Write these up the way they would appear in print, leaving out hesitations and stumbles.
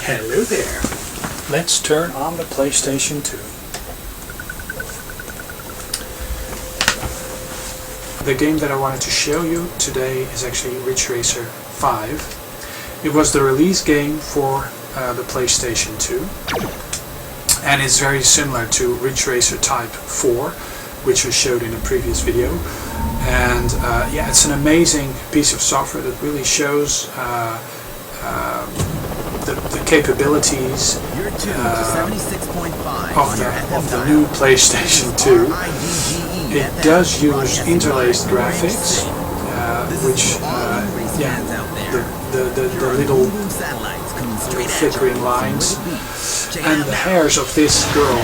Hello there. Let's turn on the PlayStation 2. The game that I wanted to show you today is actually Ridge Racer 5. It was the release game for the PlayStation 2. And it's very similar to Ridge Racer Type 4, which I showed in a previous video. And yeah, it's an amazing piece of software that really shows the capabilities of the new PlayStation 2. It does use interlaced graphics, which yeah, the little flickering lines, and the hairs of this girl.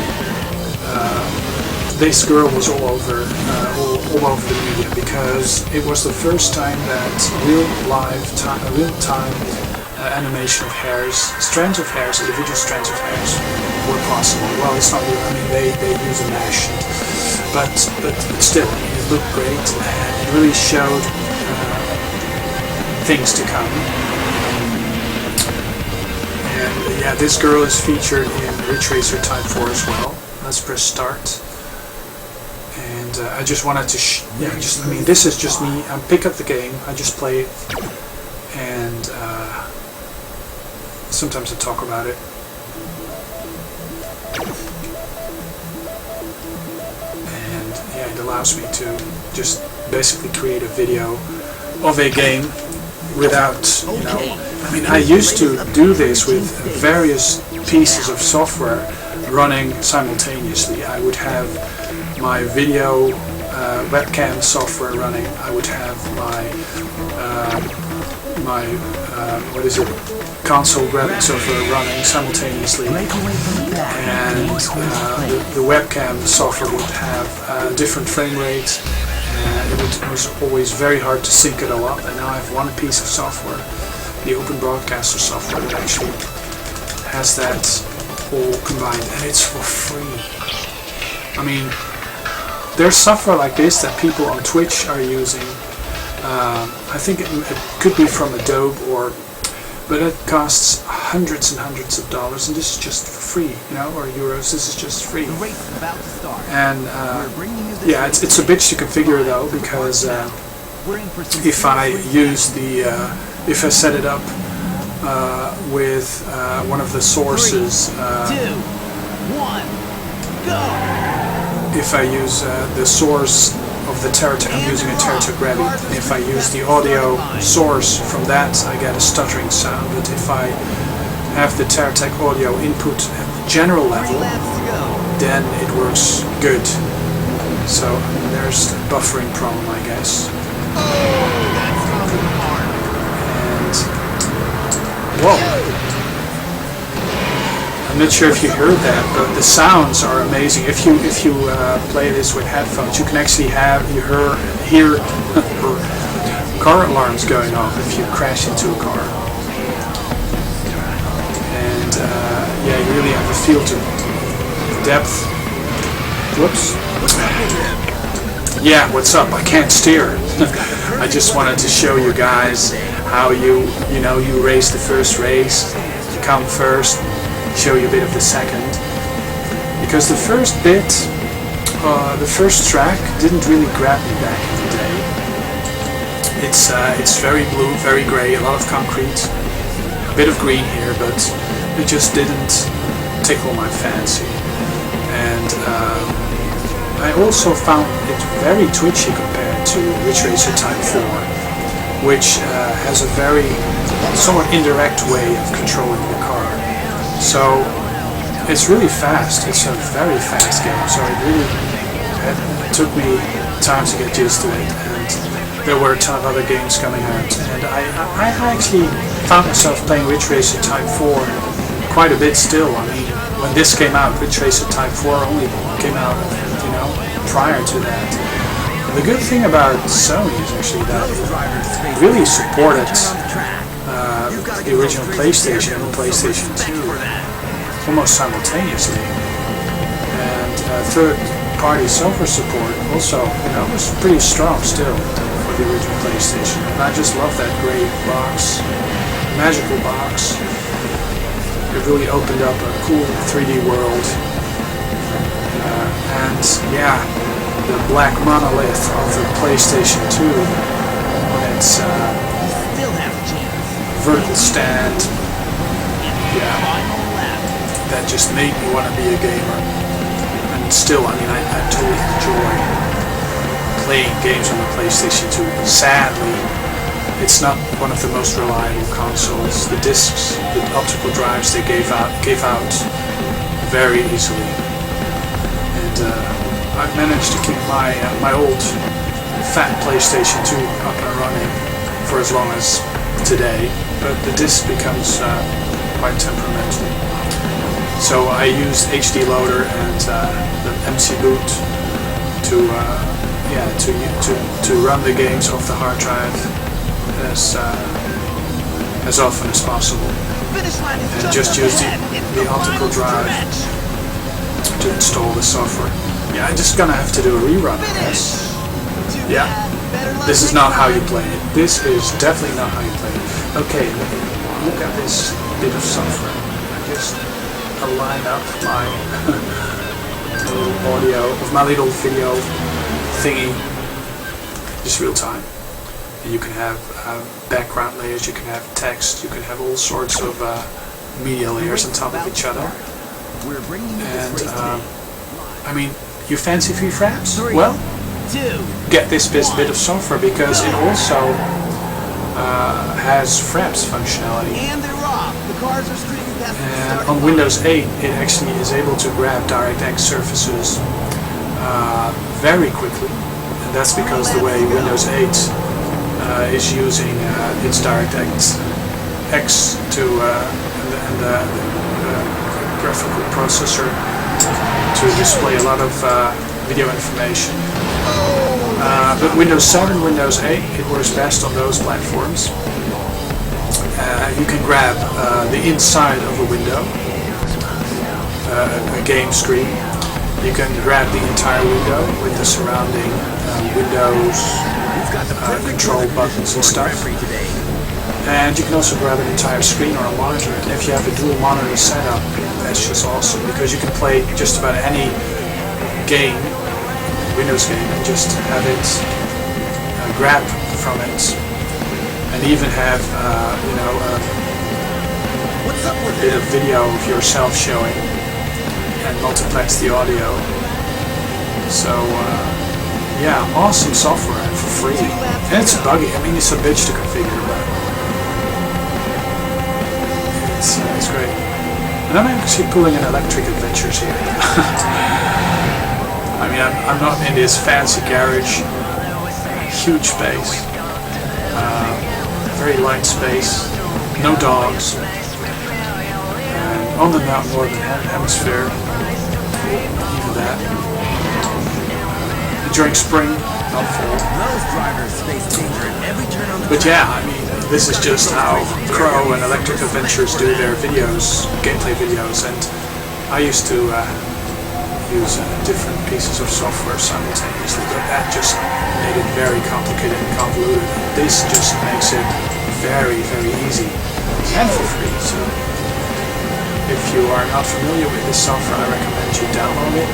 This girl was all over the media because it was the first time that real-time animation of hairs, strands of hairs, individual strands of hairs were possible. Well, it's not real. I mean, they use a mesh, but still, it looked great and it really showed things to come. And yeah, this girl is featured in Ridge Racer Type 4 as well. Let's press start. And I just wanted to, I mean, this is just me. I pick up the game, I just play it, and sometimes I talk about it. And yeah, it allows me to just basically create a video of a game without, you know, I mean, I used to do this with various pieces of software running simultaneously. I would have my video webcam software running. I would have my console graphics software running simultaneously, and the webcam software would have different frame rates, and it was always very hard to sync it all up. And now I have one piece of software, the Open Broadcaster software, that actually has that all combined, and it's for free. I mean, there's software like this that people on Twitch are using. I think it could be from Adobe, but it costs hundreds and hundreds of dollars, and this is just for free, you know, or euros. This is just free. And yeah, it's a bitch to configure though, because if I use if I set it up with one of the sources, if I use the source of the Teratech, I'm using a Teratech Rabbit, and if I use the audio source from that, I get a stuttering sound. But if I have the Teratech audio input at the general level, then it works good. So there's a buffering problem, I guess. And whoa! I'm not sure if you heard that, but the sounds are amazing. If you play this with headphones, you can actually hear car alarms going off if you crash into a car. And yeah, you really have a feel to depth. Whoops. Yeah, what's up? I can't steer. I just wanted to show you guys how you race the first race, you come first. Show you a bit of the second, because the first bit, the first track didn't really grab me back in the day. It's very blue, very grey, a lot of concrete, a bit of green here, but it just didn't tickle my fancy. And I also found it very twitchy compared to Ridge Racer Type 4, which has a very somewhat indirect way of controlling the car. So it's really fast. It's a very fast game. So it took me time to get used to it, and there were a ton of other games coming out. And I actually found myself playing Ridge Racer Type 4 quite a bit still. I mean, when this came out, Ridge Racer Type 4 only came out, you know, prior to that. The good thing about Sony is actually that it really supported the original PlayStation and PlayStation 2 almost simultaneously, and third-party software support also, you know, was pretty strong still for the original PlayStation. And I just love that gray box, magical box. It really opened up a cool 3D world. And yeah, the black monolith of the PlayStation 2 on its vertical stand, yeah, that just made me want to be a gamer. And still, I mean, I totally enjoy playing games on the PlayStation 2. Sadly, it's not one of the most reliable consoles. The discs, the optical drives they gave out very easily. I've managed to keep my old fat PlayStation 2 up and running for as long as today, but the disc becomes quite temperamental. So I used HD Loader and the MC Boot to run the games off the hard drive as often as possible, and just use the optical drive to install the software. Yeah, I'm just gonna have to do a rerun of this. Yeah, this is not how you play it. This is definitely not how you play it. Okay, look at this bit of software. I just align up my little audio, of my little video thingy, just real time. And you can have background layers, you can have text, you can have all sorts of media layers on top of each other. And I mean, you fancy free fraps? Well, get this bit of software because it also has fraps functionality. And on Windows 8, it actually is able to grab DirectX surfaces very quickly, and that's because the way Windows 8 is using its DirectX to and the graphical processor to display a lot of video information. But Windows 7, Windows 8, it works best on those platforms. You can grab the inside of a window, a game screen. You can grab the entire window with the surrounding windows, control buttons and stuff. And you can also grab an entire screen or a monitor. And if you have a dual monitor setup, that's just awesome because you can play just about any game, Windows game, and just have it grab from it, and even have a bit of video of yourself showing and multiplex the audio. So yeah, awesome software and for free. And it's buggy. I mean, it's a bitch to configure, but it's great. And I'm actually pulling in Electric Adventures here. I mean, I'm not in this fancy garage, huge space, very light space, no dogs, and on the northern hemisphere, even that. During spring, not fall. But yeah, I mean, this is just how Crow and Electric Adventures do their videos, gameplay videos, and I used to use different pieces of software simultaneously, but that just made it very complicated and convoluted. This just makes it very, very easy and for free. So if you are not familiar with this software, I recommend you download it.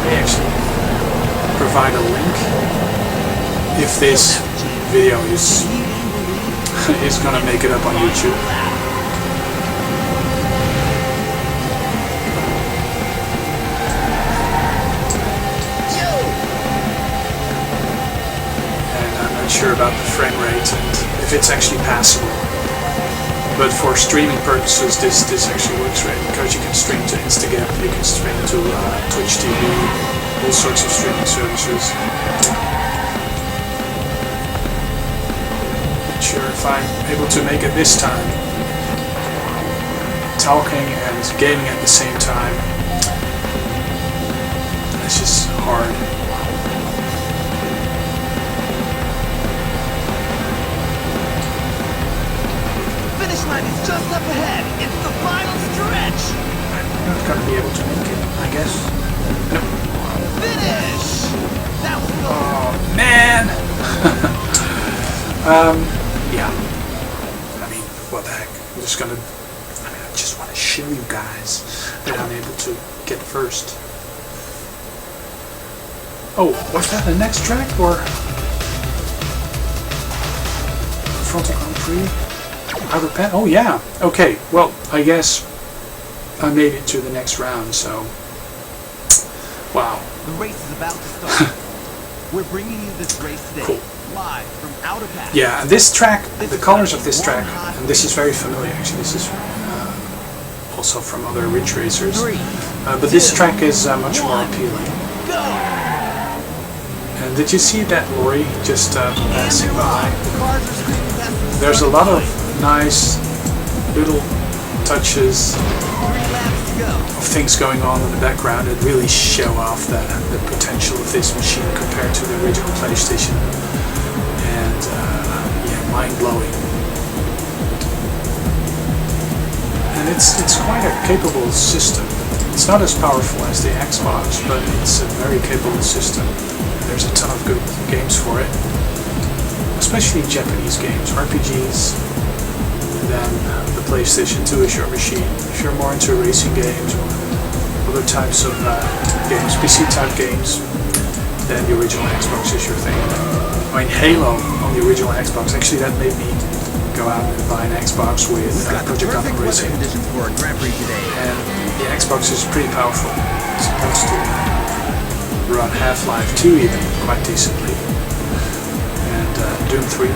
They actually provide a link if this video is gonna make it up on YouTube. Sure about the frame rate and if it's actually passable, but for streaming purposes this actually works great because you can stream to Instagram, you can stream to Twitch TV, all sorts of streaming services. Not sure if I'm able to make it this time, talking and gaming at the same time. It's just hard. It's just up ahead. It's the final stretch. I'm not gonna be able to make it, I guess. Nope. Finish. That was the... Oh man. Yeah. I mean, what the heck? I'm just gonna. I mean, I just just want to show you guys that I'm able to get first. Oh, was that the next track or Frontal Grand Prix? I repent. Oh yeah. Okay. Well, I guess I made it to the next round. So, wow. The race is about to start. We're bringing you this race today, cool. live from Outer Path. Yeah, and this track, the colors of this track, and this is very familiar actually. This is also from other Ridge Racers, but this track is much more appealing. Go! And did you see that lorry just passing by? The cars are screaming past the There's a lot of line. nice little touches 3 laps to go. of things going on in the background that really show off the potential of this machine compared to the original PlayStation. And yeah, mind-blowing. And it's quite a capable system. It's not as powerful as the Xbox, but it's a very capable system. There's a ton of good games for it, especially Japanese games, RPGs. And then the PlayStation 2 is your machine. If you're more into racing games or other types of games, PC type games, then the original Xbox is your thing. I mean, Halo on the original Xbox, actually that made me go out and buy an Xbox with Project Gotham Racing. For a Grand Prix today. And the Xbox is pretty powerful. It's supposed to run Half-Life 2 even quite decently. And Doom 3.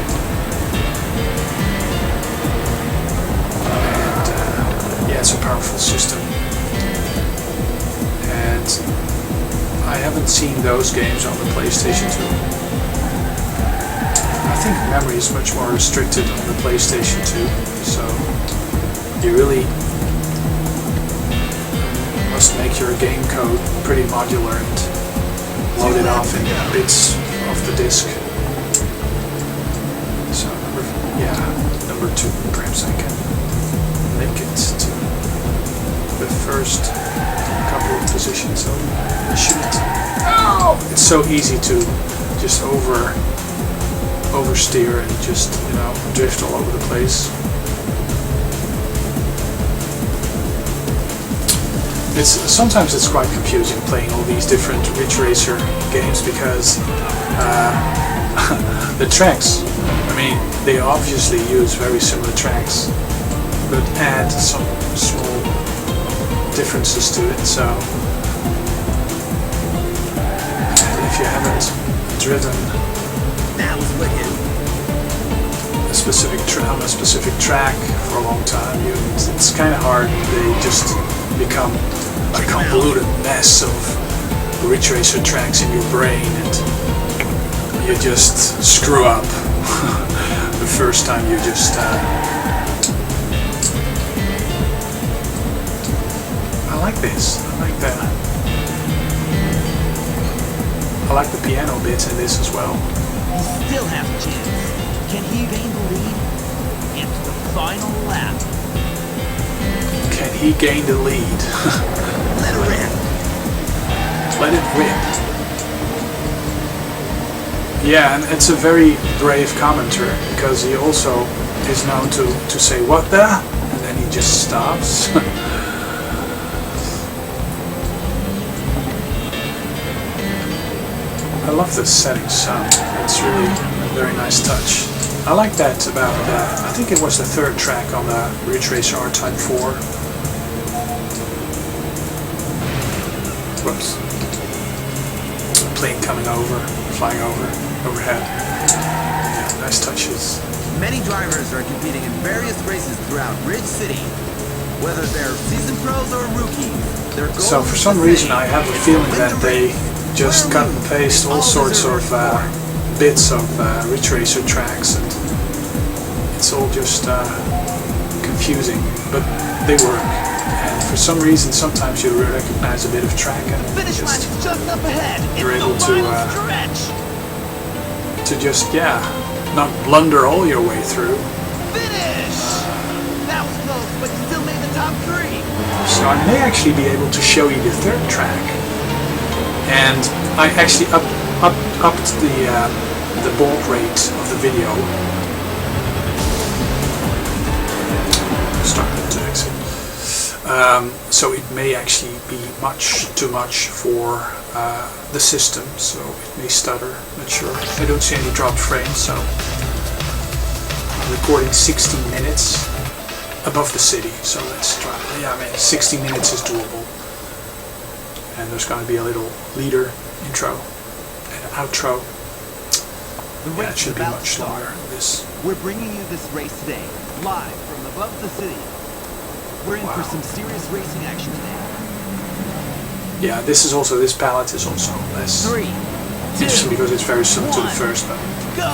And yeah, it's a powerful system. And I haven't seen those games on the PlayStation 2. I think memory is much more restricted on the PlayStation 2, so you really must make your game code pretty modular and load it off in bits off the disk. So number 2, perhaps I can make it to the first couple of positions. So shoot! Oh! It's so easy to just oversteer and just, you know, drift all over the place. Sometimes it's quite confusing playing all these different Ridge Racer games because the tracks, I mean, they obviously use very similar tracks but add some small differences to it, so and if you haven't driven That was wicked. on a specific track for a long time, it's kind of hard. They just become a convoluted mess of Ridge Racer tracks in your brain, and you just screw up the first time you just I like this. I like the piano bits in this as well. He still has a chance. Can he gain the lead? It's the final lap. Can he gain the lead? Let it rip. Let it rip. Yeah, and it's a very brave commenter because he also is known to say "what the?" and then he just stops. I love this setting sun. It's really a very nice touch. I like that about, I think it was the 3rd track on the Ridge Racer R-Type 4. Whoops. Plane coming over, flying overhead. Yeah, nice touches. Many drivers are competing in various races throughout Ridge City. Whether they're seasoned pros or rookies, their goal So for some reason I have a feeling that they just cut and paste all sorts of bits of Ridge Racer tracks, and it's all just confusing, but they work. And for some reason, sometimes you recognize a bit of track, and finish line is just up ahead. you're It's able the final stretch. to just not blunder all your way through. Finish. That was close, but you still made the top 3. So I may actually be able to show you the 3rd track, and I actually upped the baud rate of the video. Starting to exit. So it may actually be much too much for the system, so it may stutter, not sure. I don't see any dropped frames, so I'm recording 16 minutes above the city, so let's try. Yeah, I mean 60 minutes is doable. And there's going to be a little leader intro and outro. Yeah, it should be much longer than this. We're bringing you this race today, live from above the city. We're in for some serious racing action today. Yeah, this palette is also less 3, 2, interesting because it's very similar to the first one. Go!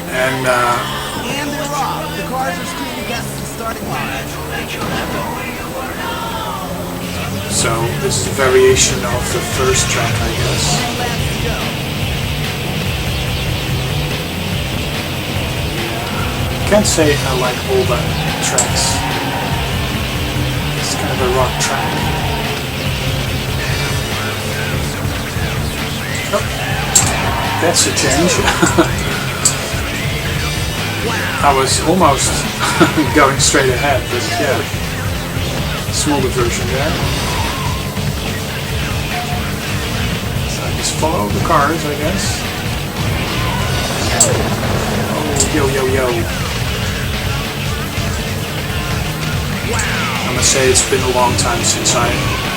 And they're off. The cars are screaming past the starting line. So this is a variation of the first track, I guess. Can't say I like all the tracks. It's kind of a rock track. Oh, that's a change. I was almost going straight ahead, but yeah, smaller version there. So I just follow the cars, I guess. Oh, yo, yo, yo. I must say it's been a long time since I've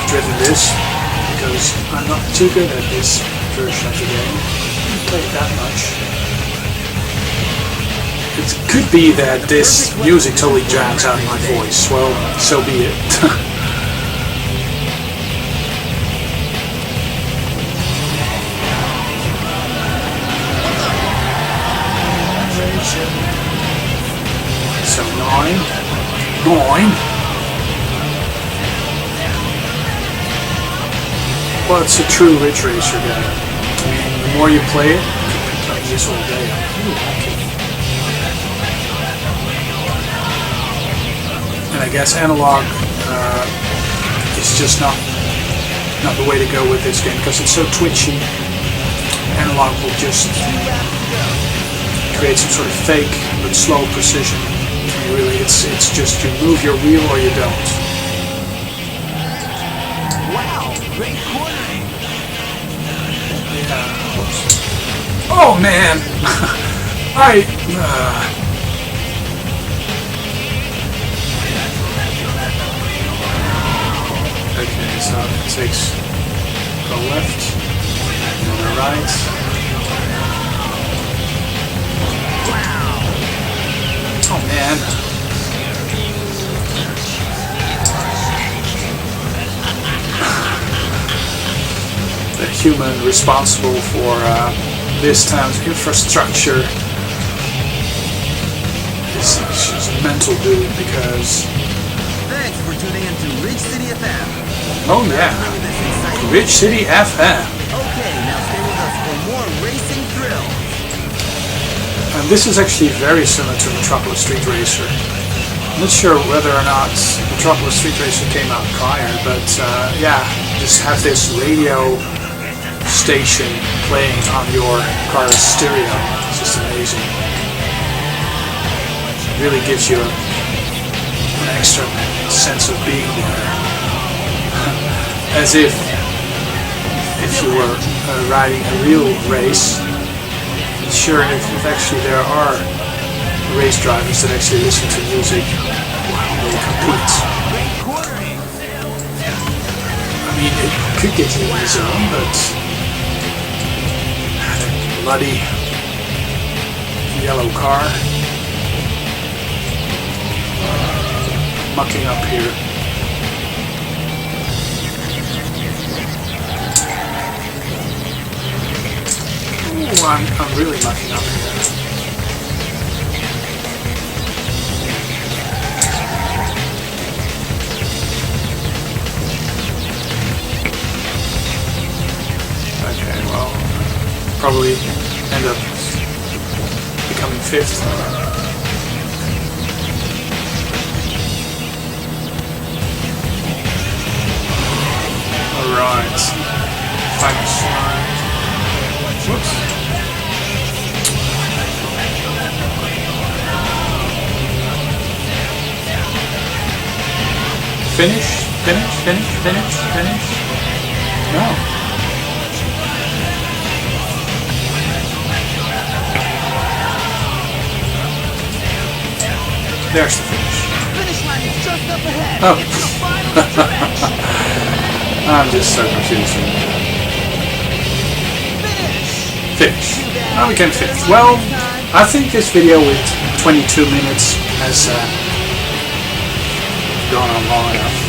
driven this, because I'm not too good at this version of the game. I don't play it that much. It could be that this music totally drowns out my voice. Well, so be it. So 9. Well, it's a true Ridge Racer game. I mean, the more you play it, you can play this all day. I really like it. And I guess analog is just not the way to go with this game because it's so twitchy. Analog will just create some sort of fake but slow precision. And really, it's just you move your wheel or you don't. Wow, great cornering. Yeah. Whoops. Oh man, Okay, so it takes go left, and the right. Wow. Oh man. The human responsible for this town's infrastructure is just a mental dude because... Thanks for tuning in to Ridge City FM. Oh yeah, Ridge City FM. Okay, now stay with us for more racing thrills. And this is actually very similar to Metropolis Street Racer. I'm not sure whether or not Metropolis Street Racer came out prior, but yeah, just have this radio station playing on your car's stereo. It's just amazing. It really gives you an extra sense of being there. As if you were riding a real race. Sure, if actually there are race drivers that actually listen to music while they compete. I mean, it could get in the zone, but that bloody yellow car mucking up here. Ooh, I'm really mucking up here. Okay, well, probably end up becoming 5th. Alright. Final slide. Whoops. Finish, finish, finish, finish, finish. No. There's the finish. Finish line is just up ahead. Oh. It's the final stretch. I'm just so confused. Finish. Now we came fifth. Well, I think this video with 22 minutes has gone on long enough.